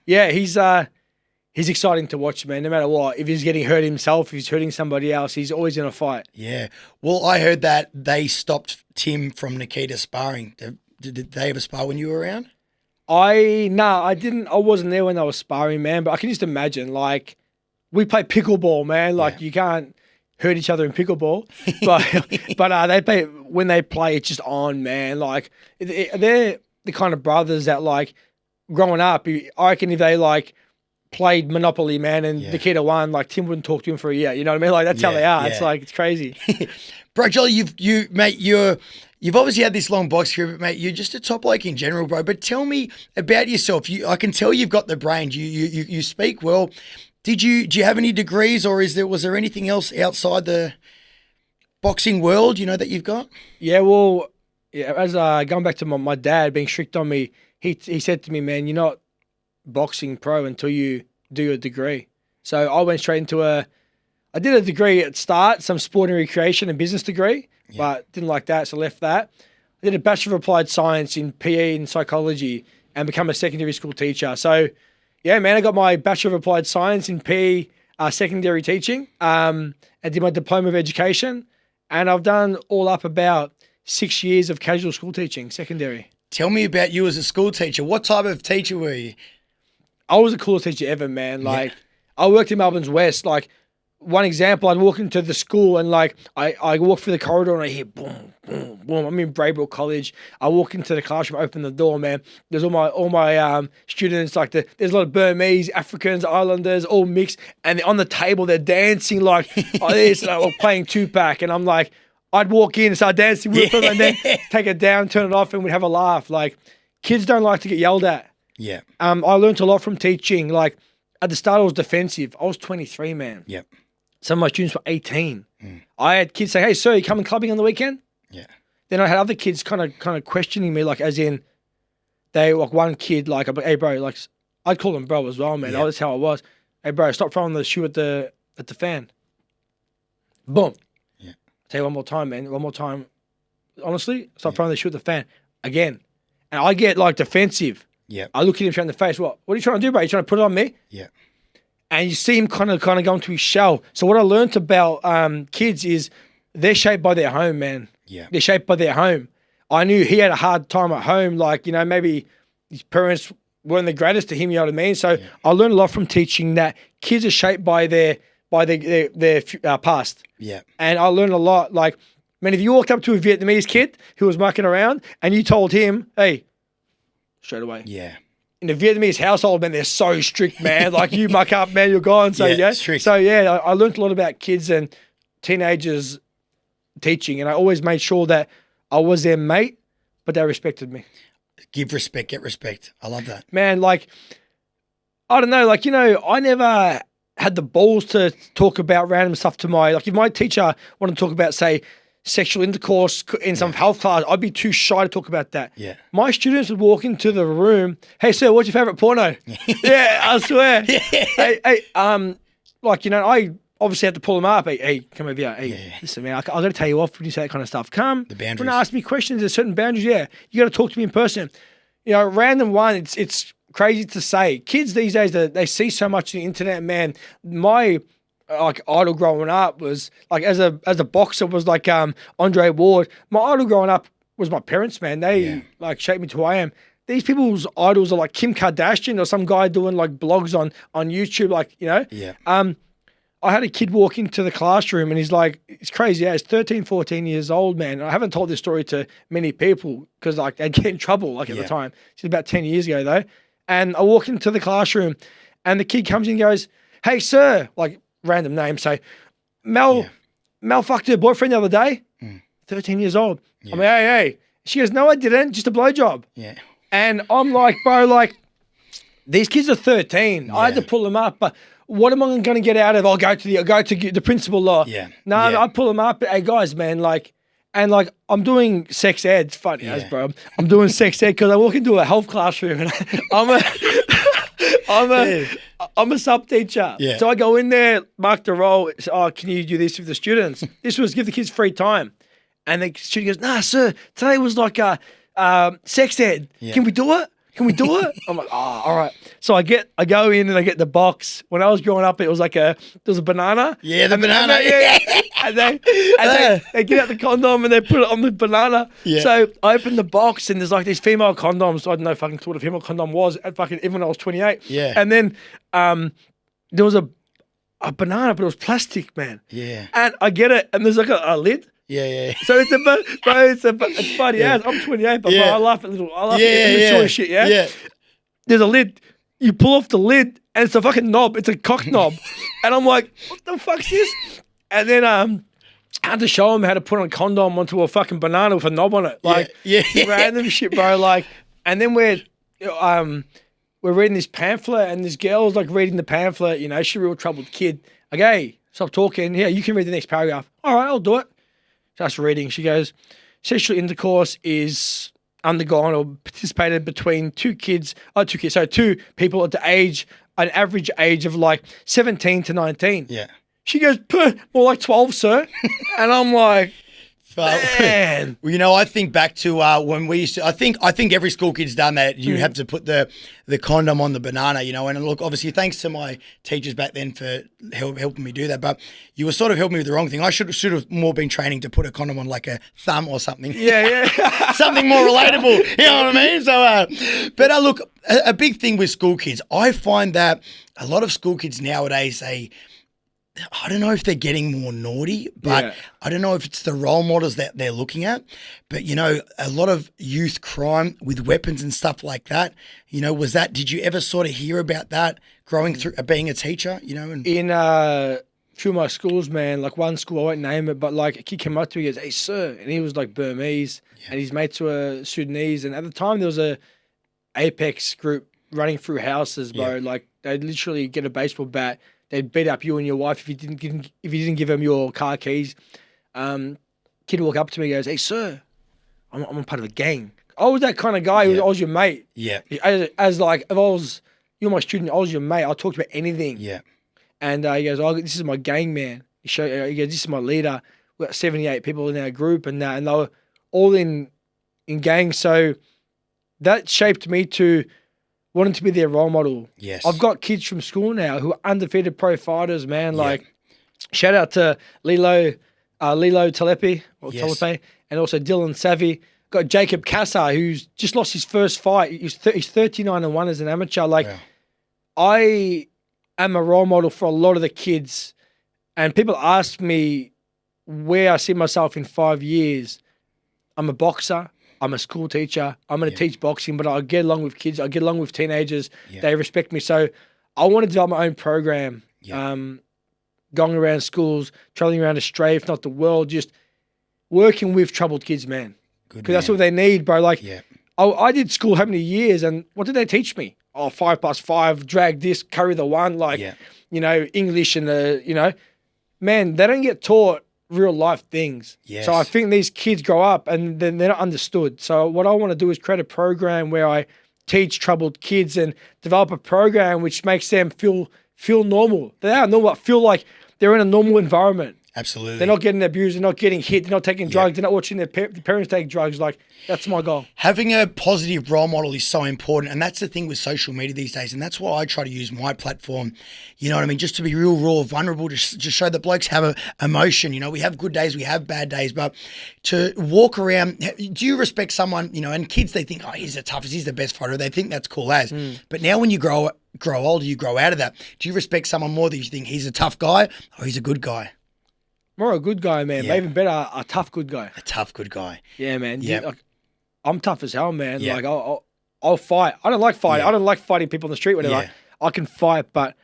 He's exciting to watch, man, no matter what. If he's getting hurt himself, if he's hurting somebody else, he's always in a fight. Yeah. Well, I heard that they stopped Tim from Nikita sparring. Did they ever spar when you were around? I didn't. I wasn't there when they were sparring, man, but I can just imagine, we play pickleball, man. You can't hurt each other in pickleball. But they play, when they play, it's just on, man. They're the kind of brothers that, growing up, I reckon if they, played Monopoly, man, and Nikita won, Tim wouldn't talk to him for a year. You know what I mean? That's how they are. Yeah. It's crazy. Bro, Jolly, you've obviously had this long box career, but mate, you're just a top bloke in general, bro. But tell me about yourself. I can tell you've got the brains. You speak well. Do you have any degrees, or was there anything else outside the boxing world, you know, that you've got? Yeah, well, yeah, as going back to my dad being strict on me, he said to me, man, you're not boxing pro until you do your degree. So I went straight into I did a degree at start, some sport and recreation and business degree, but didn't like that, so left that. I did a Bachelor of Applied Science in PE and Psychology and become a secondary school teacher. So, yeah, man, I got my Bachelor of Applied Science in PE secondary teaching and did my Diploma of Education. And I've done all up about 6 years of casual school teaching, secondary. Tell me about you as a school teacher. What type of teacher were you? I was the coolest teacher ever, man. Like, I worked in Melbourne's West. Like, one example, I'd walk into the school and like I walk through the corridor and I hear boom, boom, boom. I'm in Braybrook College. I walk into the classroom, open the door, man. There's all my students, like there's a lot of Burmese, Africans, Islanders, all mixed, and on the table they're dancing like this, and I'm playing Tupac, and I'm like, I'd walk in and start dancing with them, and then take it down, turn it off, and we'd have a laugh. Like, kids don't like to get yelled at. Yeah. I learned a lot from teaching. Like, at the start I was defensive. I was 23, man. Yep. Some of my students were 18. I had kids say, hey, sir, you coming clubbing on the weekend? Yeah. Then I had other kids kind of questioning me, like, as in, they, like, one kid, like, hey, bro, like, I'd call him bro as well, man. Yeah. That's how I was. Hey, bro, stop throwing the shoe at the fan. Boom. Yeah. I'll tell you one more time, man. One more time. Honestly, stop throwing the shoe at the fan. Again. And I get, like, defensive. Yeah. I look at him straight in the face. What are you trying to do, bro? You trying to put it on me? Yeah. And you see him kind of go into his shell. So what I learned about kids is they're shaped by their home, man. Yeah. They're shaped by their home. I knew he had a hard time at home. Like, you know, maybe his parents weren't the greatest to him, you know what I mean? So I learned a lot from teaching that kids are shaped by their past. Yeah. And I learned a lot. Like, man, if you walked up to a Vietnamese kid who was mucking around and you told him, hey, straight away. Yeah. In the Vietnamese household, man, they're so strict, man. Like, you muck up, man, you're gone. So, strict. So, yeah, I learned a lot about kids and teenagers teaching, and I always made sure that I was their mate, but they respected me. Give respect, get respect. I love that. Man, like, I don't know, like, you know, I never had the balls to talk about random stuff to if my teacher wanted to talk about, say, sexual intercourse in some health class, I'd be too shy to talk about that. Yeah. My students would walk into the room, hey, sir, what's your favorite porno? Yeah, I swear. Hey, like, you know, I obviously had to pull them up. Hey, come over here. Hey, listen, man, I got to tell you off when you say that kind of stuff. Come. The boundaries. When you ask me questions, there's certain boundaries. Yeah, you got to talk to me in person. You know, random one, it's crazy to say. Kids these days, they see so much on the internet, man. My like idol growing up was like as a boxer was like Andre Ward. My idol growing up was my parents, man. They like shaped me to who I am. These people's idols are like Kim Kardashian or some guy doing like blogs on YouTube, like, you know. Yeah. I had a kid walk into the classroom and he's like, it's crazy. Yeah, he's 13, 14 years old, man. I haven't told this story to many people because like they'd get in trouble like at the time. It's about 10 years ago though. And I walk into the classroom and the kid comes in and goes, hey, sir, like random name, say, Mel fucked her boyfriend the other day. 13 years old. Yeah. I'm like, hey. She goes, no, I didn't. Just a blowjob. Yeah. And I'm like, bro, like, these kids are 13. I had to pull them up, but what am I going to get out of? I'll go to the principal law. Yeah. No, I pull them up. Hey, guys, man, like, and like, I'm doing sex ed. It's funny as, bro. I'm doing sex ed because I walk into a health classroom and I'm a sub teacher. Yeah. So I go in there, mark the role. Oh, can you do this with the students? This was give the kids free time. And the student goes, nah, sir, today was like sex ed. Yeah. Can we do it? Can we do it? I'm like, oh, all right. So I go in and I get the box. When I was growing up, it was like there was a banana. Yeah, the banana. And they get out the condom and they put it on the banana. Yeah. So I opened the box and there's like these female condoms. I don't know fucking what a female condom was at fucking even when I was 28. Yeah. And then there was a banana, but it was plastic, man. Yeah. And I get it, and there's like a lid. Yeah. So it's funny ass. I'm 28, but bro, I laugh at little immature shit, yeah? Yeah. There's a lid. You pull off the lid, and it's a fucking knob. It's a cock knob. And I'm like, what the fuck's this? And then I had to show him how to put on a condom onto a fucking banana with a knob on it. Like, random shit, bro. Like, and then we're reading this pamphlet, and this girl's like reading the pamphlet, you know, she's a real troubled kid. Like, hey, stop talking. Yeah, you can read the next paragraph. All right, I'll do it. just reading. She goes, sexual intercourse is undergone or participated between two people at an average age of like 17 to 19. Yeah. She goes, more like 12, sir. And I'm like, man. Well, you know, I think back to when we used to. I think every school kid's done that. You have to put the condom on the banana, you know. And look, obviously, thanks to my teachers back then for helping me do that. But you were sort of helping me with the wrong thing. I should have more been training to put a condom on like a thumb or something. Yeah. Something more relatable. You know what I mean? So, but look, a big thing with school kids, I find that a lot of school kids nowadays, I don't know if they're getting more naughty, but I don't know if it's the role models that they're looking at. But, you know, a lot of youth crime with weapons and stuff like that, you know, did you ever sort of hear about that growing through being a teacher, you know? And in through my schools, man, like one school, I won't name it, but like a kid came up to me, he goes, "Hey, sir," and he was like Burmese and his mates were Sudanese. And at the time there was a Apex group running through houses, bro. Like they'd literally get a baseball bat. They'd beat up you and your wife if you didn't give them your car keys. Kid walk up to me and goes, "Hey, sir, I'm a part of a gang." I was that kind of guy. I was your mate. Yeah. As like, you're my student, I was your mate. I'll talk to you about anything. Yeah. And he goes, "Oh, this is my gang, man." He goes, "This is my leader. We've got 78 people in our group," and they were all in gangs. So that shaped me to wanting to be their role model. Yes. I've got kids from school now who are undefeated pro fighters, man. Like, shout out to Lilo Telepe, Telepe, and also Dylan Savvy. Got Jacob Casa, who's just lost his first fight. He's 39-1 as an amateur. Like, I am a role model for a lot of the kids. And people ask me where I see myself in 5 years. I'm a boxer. I'm a school teacher. I'm going to teach boxing, but I get along with kids. I get along with teenagers. They respect me. So I want to develop my own program, going around schools, traveling around Australia, if not the world, just working with troubled kids, man. Because that's what they need, bro. Like, I did school how many years, and what did they teach me? 5 + 5, drag this, carry the one, like, you know, English and man, they don't get taught real life things. So I think these kids grow up and then they're not understood. So what I want to do is create a program where I teach troubled kids and develop a program which makes them feel normal. They are normal, but feel like they're in a normal environment. Absolutely. They're not getting abused. They're not getting hit. They're not taking drugs. They're not watching their parents take drugs. Like, that's my goal. Having a positive role model is so important. And that's the thing with social media these days. And that's why I try to use my platform, you know what I mean, just to be real, raw, vulnerable, to just show that blokes have a emotion. You know, we have good days, we have bad days. But to walk around, do you respect someone, you know, and kids, they think, oh, he's the toughest, he's the best fighter. They think that's cool as. But now when you grow older, you grow out of that. Do you respect someone more that you think he's a tough guy or he's a good guy? More a good guy, man. But even better, a tough good guy. A tough good guy. Yeah, man. Yeah. Like, I'm tough as hell, man. Like, I'll fight. I don't like fighting. I don't like fighting people on the street, whatever. I can fight, but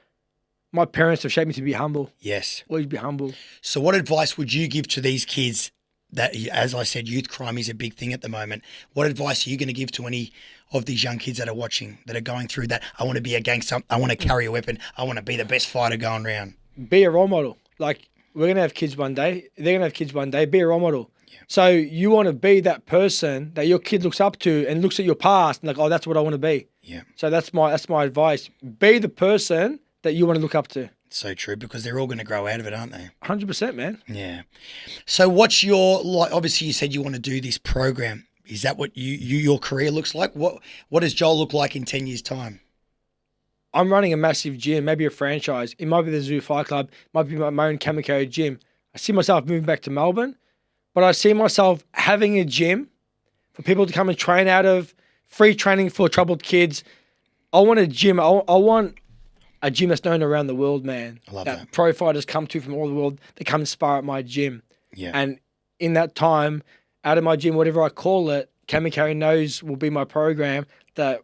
my parents have shaped me to be humble. Yes. Always be humble. So what advice would you give to these kids that, as I said, youth crime is a big thing at the moment? What advice are you going to give to any of these young kids that are watching, that are going through that? I want to be a gangster. I want to carry a weapon. I want to be the best fighter going around. Be a role model. Like, we're going to have kids one day. They're going to have kids one day. Be a role model. So you want to be that person that your kid looks up to and looks at your past and like, oh, that's what I want to be. Yeah. So that's my advice. Be the person that you want to look up to. So true, because they're all going to grow out of it, aren't they? 100%, man. Yeah. So what's your, like, obviously you said you want to do this program. Is that what your career looks like? What does Joel look like in 10 years' time? I'm running a massive gym, maybe a franchise. It might be the Zoo Fight Club, might be my own Cama KO gym. I see myself moving back to Melbourne, but I see myself having a gym for people to come and train out of, free training for troubled kids. I want a gym. I want a gym that's known around the world, man. I love that. Pro fighters come to from all the world. They come and spar at my gym. Yeah. And in that time, out of my gym, whatever I call it, Cama KO knows will be my program that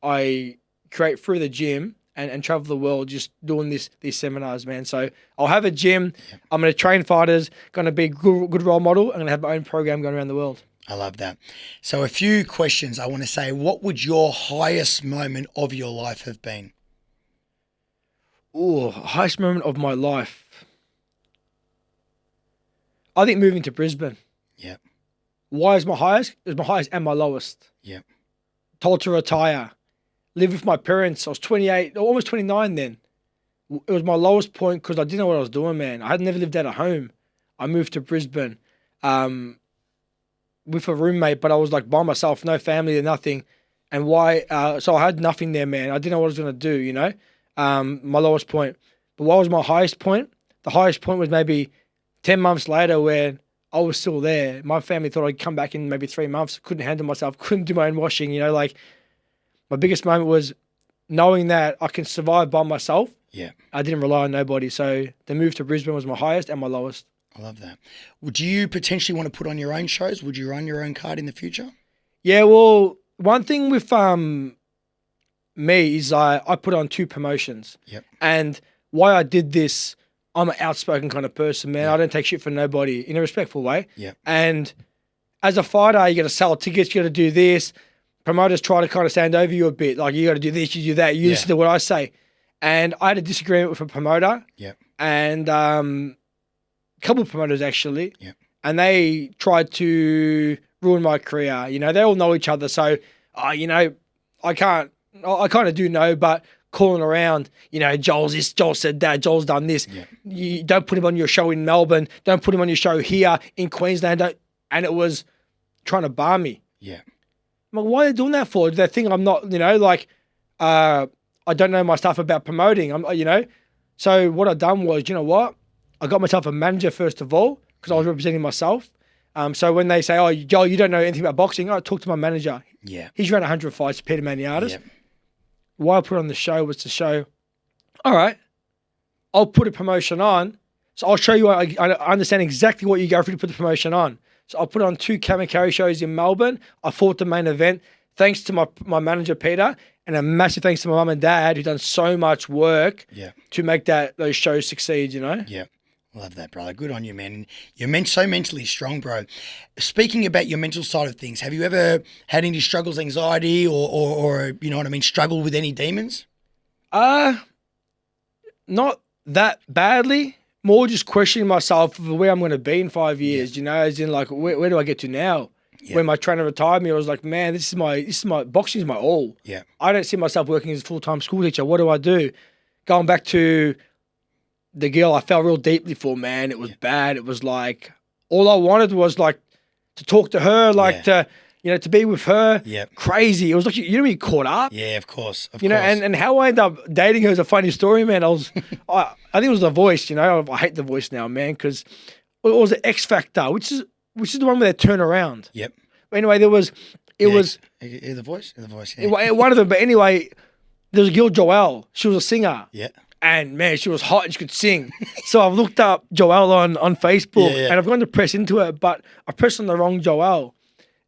I create through the gym and travel the world just doing these seminars, man. So I'll have a gym. Yeah. I'm going to train fighters, going to be a good role model. I'm going to have my own program going around the world. I love that. So a few questions I want to say. What would your highest moment of your life have been? Oh, highest moment of my life. I think moving to Brisbane. Yeah. Why is my highest? It was my highest and my lowest. Yeah. Told to retire. Live with my parents. I was 28, almost 29 then. It was my lowest point because I didn't know what I was doing, man. I had never lived out of home. I moved to Brisbane with a roommate, but I was like by myself, no family or nothing. And why? So I had nothing there, man. I didn't know what I was going to do, you know? My lowest point. But what was my highest point? The highest point was maybe 10 months later when I was still there. My family thought I'd come back in maybe 3 months. Couldn't handle myself. Couldn't do my own washing, you know? Like, my biggest moment was knowing that I can survive by myself. Yeah. I didn't rely on nobody. So the move to Brisbane was my highest and my lowest. I love that. Would you potentially want to put on your own shows? Would you run your own card in the future? Yeah, well, one thing with me is I put on 2 promotions. Yep. And why I did this, I'm an outspoken kind of person, man. Yep. I don't take shit from nobody in a respectful way. Yep. And as a fighter, you got to sell tickets, you got to do this. Promoters try to kind of stand over you a bit. Like, you got to do this, you do that. You listen to what I say. And I had a disagreement with a promoter. Yep. And a couple of promoters, actually. Yep. And they tried to ruin my career. You know, they all know each other. So, you know, I kind of do know, but calling around, you know, Joel's this, Joel said that, Joel's done this. Yeah. You don't put him on your show in Melbourne. Don't put him on your show here in Queensland. And it was trying to bar me. Yeah. I'm like, why are they doing that for? Do they think I'm not, you know, like, I don't know my stuff about promoting. You know. So what I done was, you know what? I got myself a manager first of all because I was representing myself. So when they say, oh, Joel, you don't know anything about boxing, I talk to my manager. Yeah. He's ran 100 fights, Peter Maniatis. Yeah. Why I put on the show was to show, all right, I'll put a promotion on. So I'll show you, I understand exactly what you go through to put the promotion on. So I put on 2 Cama KO shows in Melbourne. I fought the main event thanks to my manager, Peter, and a massive thanks to my mum and dad who've done so much work to make those shows succeed, you know? Yeah. Love that, brother. Good on you, man. You're so mentally strong, bro. Speaking about your mental side of things, have you ever had any struggles, anxiety, or you know what I mean, struggle with any demons? Not that badly. More just questioning myself of where I'm going to be in 5 years, you know, as in like, where do I get to now? Yeah. When my trainer retired me, I was like, man, this is my boxing is my all. Yeah. I don't see myself working as a full-time school teacher. What do I do? Going back to the girl I fell real deeply for, man, it was bad. It was like, all I wanted was like to talk to her, like to, you know, to be with her. Yeah. Crazy. It was like, you know, when you caught up. Yeah, of course. You know, and how I ended up dating her is a funny story, man. I think it was The Voice, you know. I hate The Voice now, man, because it was the X Factor, which is the one where they turn around. Yep. But anyway, it was The Voice? The Voice, yeah. One of them, but anyway, there was a girl, Joelle. She was a singer. Yeah. And man, she was hot and she could sing. So I've looked up Joelle on Facebook and I've gone to press into it, but I pressed on the wrong Joelle.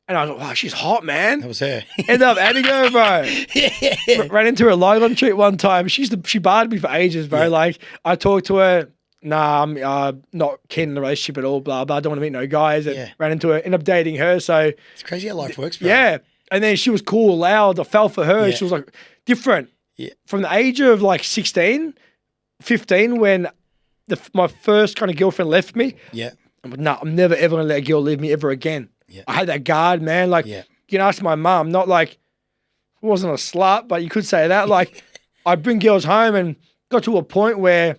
And I was like, wow, she's hot, man. That was her. Ended up adding her, bro. Ran into her at Lygon Street one time. She barred me for ages, bro. Yeah. Like, I talked to her, nah, I'm not keen in the relationship at all, blah, blah. I don't want to meet no guys. And ran into her, ended up dating her. So it's crazy how life works, bro. Yeah. And then she was cool, loud. I fell for her. Yeah. She was like different. Yeah. From the age of like 16, 15, when my first kind of girlfriend left me. Yeah. I'm like, nah, I'm never ever going to let a girl leave me ever again. Yeah. I had that guard, man. Like, you can ask my mum, not like, I wasn't a slut, but you could say that. Like, I'd bring girls home and got to a point where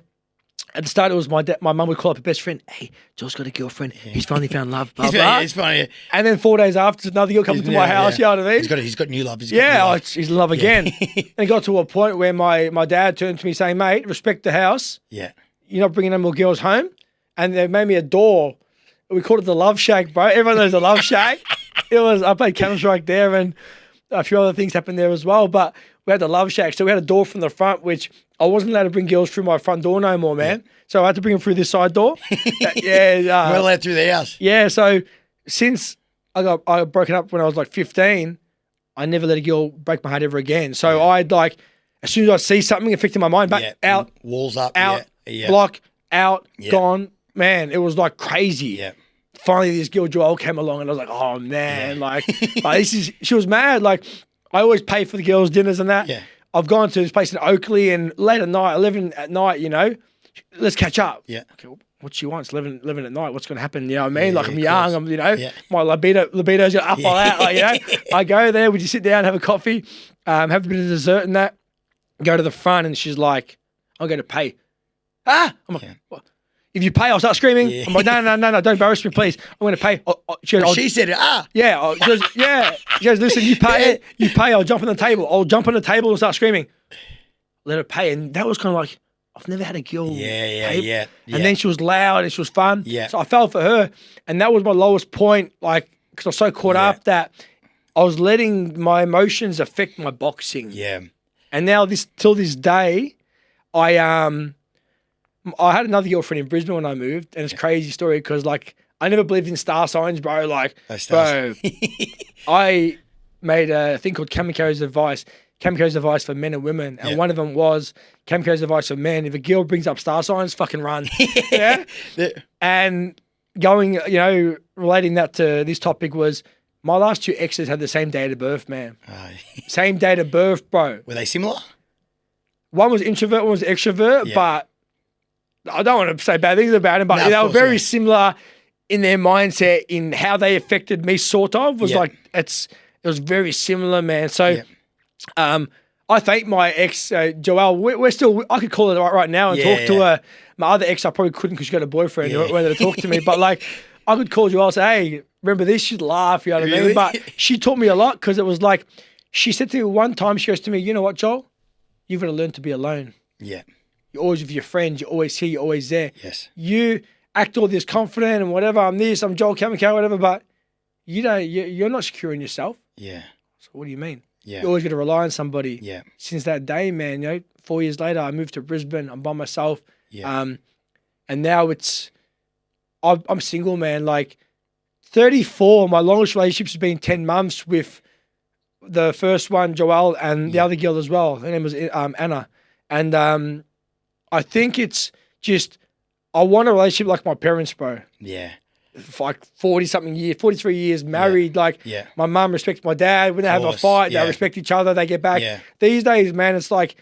at the start it was my mum would call up her best friend. Hey, Joel's got a girlfriend. He's finally found love, blah, blah. It's funny. And then 4 days after, another girl comes to my house, you know what I mean? He's got new love. He's in love again. And it got to a point where my dad turned to me saying, mate, respect the house. Yeah. You're not bringing no more girls home. And they made me a door. We called it the Love Shack, bro. Everyone knows the Love Shack. I played Counter-Strike there and a few other things happened there as well. But we had the Love Shack. So we had a door from the front, which I wasn't allowed to bring girls through my front door no more, man. Yeah. So I had to bring them through this side door. We're allowed through the house. Yeah. So since I got broken up when I was like 15, I never let a girl break my heart ever again. So I'd like, as soon as I see something affecting my mind, back out. Walls up. Out. Block. Out. Gone. Man, it was like crazy. Yeah. Finally, this girl Joelle came along, and I was like, "Oh man, like she was mad." Like, I always pay for the girls' dinners and that. Yeah. I've gone to this place in Oakley, and late at night, 11 at night, you know, let's catch up. Yeah. Okay, what she wants, 11 at night. What's going to happen? You know what I mean? Like, I'm of young. course. I'm, you know, Yeah. my libido's up all out. Like, you know, I go there. We just sit down, have a coffee, have a bit of dessert and that. Go to the front, and she's like, "I'm going to pay." I'm like, "What? If you pay, I'll start screaming." Yeah. I'm like, no, don't embarrass me, please. I'm going to pay. She goes, She said, yeah. She goes, yeah. She goes, listen, you pay. You pay. I'll jump on the table. I'll jump on the table and start screaming. Let her pay, and that was kind of like, I've never had a girl. Yeah. And then she was loud and she was fun. Yeah. So I fell for her. And that was my lowest point, like, because I was so caught up that I was letting my emotions affect my boxing. Yeah. And now till this day, I had another girlfriend in Brisbane when I moved. And it's a crazy story because, like, I never believed in star signs, bro. Like, bro, I made a thing called Cama KO's advice for men and women. And one of them was Cama KO's advice for men. If a girl brings up star signs, fucking run. Yeah. And going, you know, relating that to this topic was my last 2 exes had the same date of birth, man. Same date of birth, bro. Were they similar? One was introvert, one was extrovert, but I don't want to say bad things about him, but they were very similar in their mindset, in how they affected me, sort of. Was like, it was very similar, man. So, I thank my ex, Joelle. We're still, I could call her right now and talk to her. My other ex, I probably couldn't because she got a boyfriend who wanted to talk to me. But, like, I could call Joelle and say, hey, remember this? She'd laugh, you know what I mean? But she taught me a lot because it was like, she said to me one time, she goes to me, you know what, Joel? You've got to learn to be alone. Yeah. You're always with your friends. You're always here. You're always there. Yes. You act all this confident and whatever. I'm this, I'm Joel Cama KO, whatever, but you're not secure in yourself. Yeah. So what do you mean? Yeah. You always got to rely on somebody. Yeah. Since that day, man, you know, 4 years later, I moved to Brisbane. I'm by myself. Yeah. And now I'm single, man. Like 34, my longest relationship has been 10 months with the first one, Joelle, and the other girl as well. Her name was Anna. And I think it's just, I want a relationship like my parents, bro. Yeah. Like 40-something years, 43 years married. Like, my mum respects my dad. When they have a fight, they respect each other. They get back. Yeah. These days, man, it's like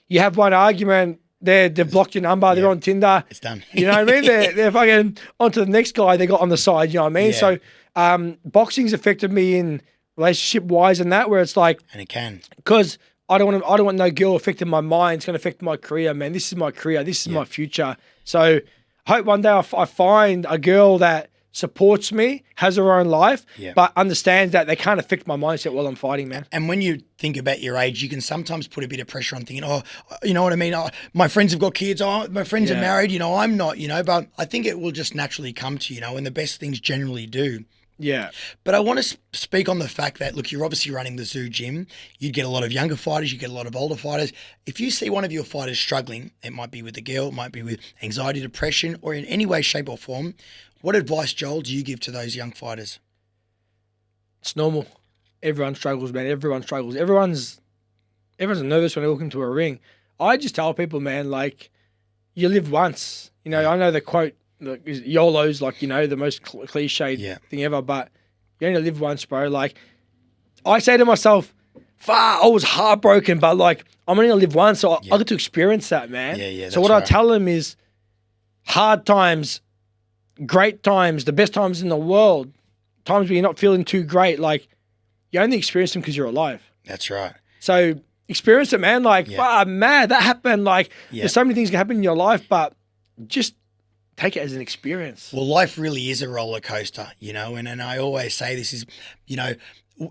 you have one argument, they've blocked your number. They're on Tinder. It's done. You know what I mean? They're fucking onto the next guy they got on the side. You know what I mean? Yeah. So boxing's affected me in relationship-wise and that, where it's like, and it can, because I don't want no girl affecting my mind. It's going to affect my career, man. This is my career. This is my future. So I hope one day I find a girl that supports me, has her own life, but understands that they can't affect my mindset while I'm fighting, man. And when you think about your age, you can sometimes put a bit of pressure on thinking, oh, you know what I mean? Oh, my friends have got kids. Oh, my friends are married. You know, I'm not, you know, but I think it will just naturally come to you, know, and the best things generally do. Yeah. But I want to speak on the fact that, look, you're obviously running the Zoo gym. You'd get a lot of younger fighters. You get a lot of older fighters. If you see one of your fighters struggling, it might be with a girl, it might be with anxiety, depression, or in any way, shape or form, what advice, Joel, do you give to those young fighters? It's normal. Everyone struggles, man. Everyone struggles. Everyone's nervous when they walk into a ring. I just tell people, man, like, you live once. You know, I know the quote, YOLO's like, you know, the most cliched thing ever, but you only live once, bro. Like, I say to myself, I was heartbroken, but like, I'm only gonna live once, so I get to experience that, man. So what I tell them is, hard times, great times, the best times in the world, times where you're not feeling too great, like, you only experience them because you're alive. That's right. So experience it, man. Like, man, that happened. Like, there's so many things can happen in your life, but just take it as an experience. Well, life really is a roller coaster, you know, and I always say this is, you know,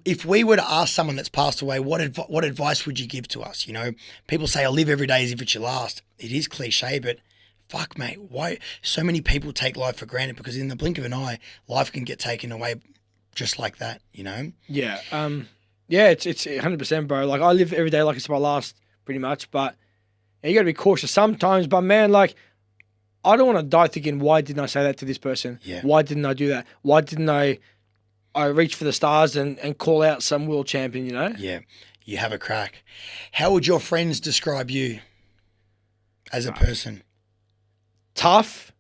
if we were to ask someone that's passed away, what advice would you give to us? You know, people say, I live every day as if it's your last. It is cliche, but fuck, mate, why so many people take life for granted? Because in the blink of an eye, life can get taken away just like that, you know? Yeah. It's 100%, bro. Like, I live every day like it's my last, pretty much, but you got to be cautious sometimes. But, man, like, I don't want to die thinking, why didn't I say that to this person? Why didn't I do that? Why didn't I reach for the stars and call out some world champion, you know? Yeah, you have a crack. How would your friends describe you as a person? Tough,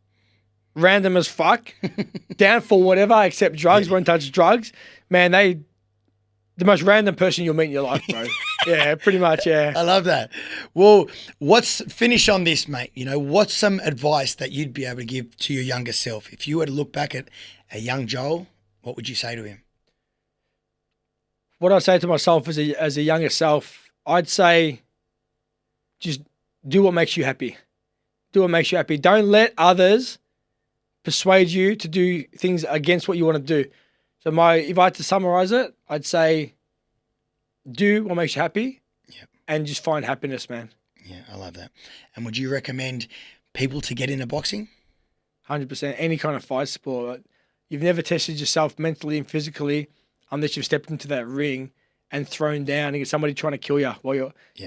random as fuck, down for whatever except drugs, won't touch drugs. Man, the most random person you'll meet in your life, bro. Yeah, pretty much, yeah. I love that. Well, finish on this, mate. What's some advice that you'd be able to give to your younger self? If you were to look back at a young Joel, what would you say to him? What I'd say to myself as a younger self, I'd say just do what makes you happy. Do what makes you happy. Don't let others persuade you to do things against what you want to do. So if I had to summarize it, I'd say do what makes you happy and just find happiness, man. Yeah, I love that. And would you recommend people to get into boxing? 100%. Any kind of fight sport. You've never tested yourself mentally and physically unless you've stepped into that ring and thrown down and get somebody trying to kill you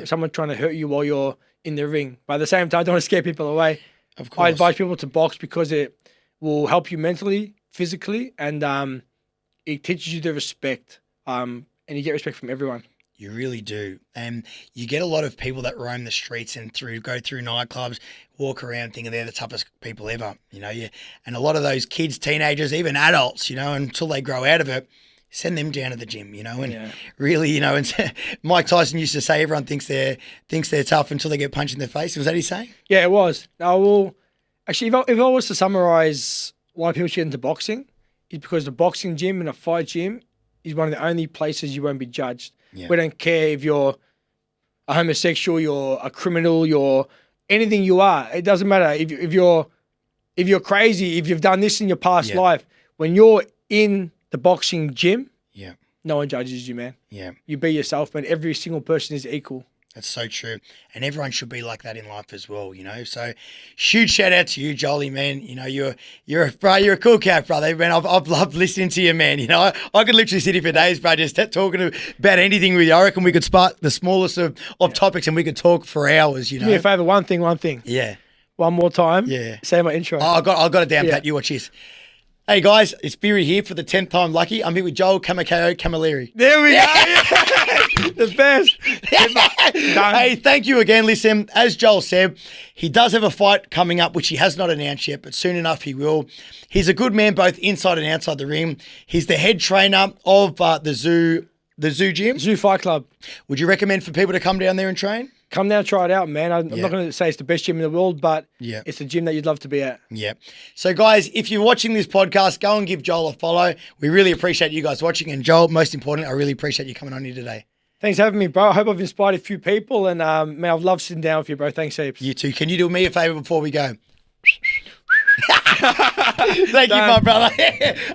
someone trying to hurt you while you're in the ring. But at the same time, I don't want to scare people away. Of course. I advise people to box because it will help you mentally, physically, and it teaches you the respect. And you get respect from everyone. You really do. And you get a lot of people that roam the streets and go through nightclubs, walk around thinking they're the toughest people ever, and a lot of those kids, teenagers, even adults, until they grow out of it, send them down to the gym, and really, and Mike Tyson used to say everyone thinks they're tough until they get punched in the face. Was that his saying? Yeah, it was. Actually, if I was to summarize why people should get into boxing, it's because the boxing gym and a fight gym is one of the only places you won't be judged. Yeah. We don't care if you're a homosexual, you're a criminal, you're anything you are. It doesn't matter if you're crazy, if you've done this in your past life. When you're in the boxing gym, no one judges you, man. Yeah, you be yourself, man. Every single person is equal. That's so true. And everyone should be like that in life as well, So huge shout out to you, Jolie, man. You're a cool cat, brother. Man, I've loved listening to you, man. I could literally sit here for days, bro, just talking about anything with you. I reckon we could spark the smallest of topics and we could talk for hours, Do me a favour, one thing. Yeah. One more time. Yeah. Say my intro. Oh, I got it down, Pat. You watch this. Hey guys, it's Beery here for the 10th time lucky. I'm here with Joel Cama KO Camilleri. There we go. The best. Hey, thank you again. Listen, as Joel said, he does have a fight coming up, which he has not announced yet, but soon enough he will. He's a good man both inside and outside the ring. He's the head trainer of the Zoo gym. Zoo Fight Club. Would you recommend for people to come down there and train? Come down, try it out, man. I'm not going to say it's the best gym in the world, but it's a gym that you'd love to be at. Yeah. So, guys, if you're watching this podcast, go and give Joel a follow. We really appreciate you guys watching. And, Joel, most importantly, I really appreciate you coming on here today. Thanks for having me, bro. I hope I've inspired a few people. And, man, I've loved sitting down with you, bro. Thanks heaps. You too. Can you do me a favour before we go? Thank you, my brother.